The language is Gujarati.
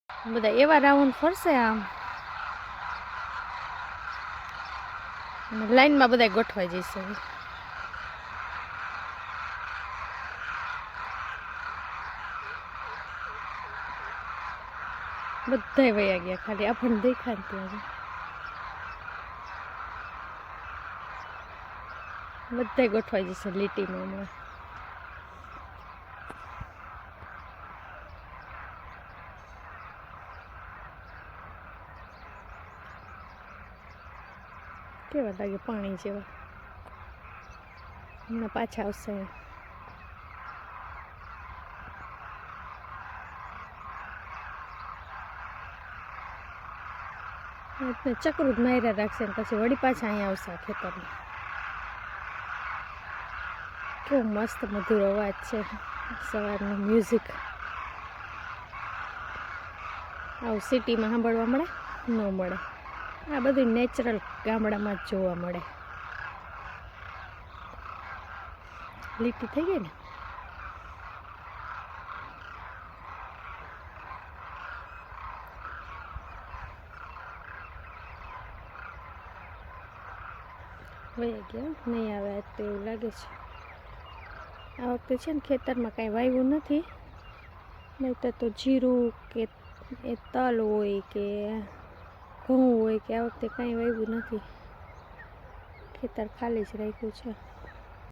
બધા એવા રાઉન્ડ ફરશે આમ, લાઈનમાં બધા ગોઠવાઈ જશે. બધા વયા ગયા, ખાલી આપણને દેખાય ને ત્યાં બધા ગોઠવાઈ જશે લીટીમાં હમણાં. કેવા લાગે પાણી જેવા. હમણાં પાછા આવશે. ચક્રું જ માર્યા રાખશે ને પછી વળી પાછા અહીંયા આવશે આ ખેતરમાં. કેવો મસ્ત મધુર અવાજ છે સવારનો મ્યુઝિક. આવું સિટીમાં સાંભળવા મળે ન મળે. આ બધું નેચરલ ગામડામાં જ જોવા મળે. લીટી થઈ ગઈ ને. વહી ગયા, નહીં આવે આજ તો એવું લાગે છે. આ વખતે છે ને ખેતરમાં કાંઈ વાવ્યું નથી, નહીં તો જીરું કે એ તલ હોય કે ઘઉં હોય કે આ વખતે કાંઈ વાવ્યું નથી. ખેતર ખાલી જ રાખ્યું છે.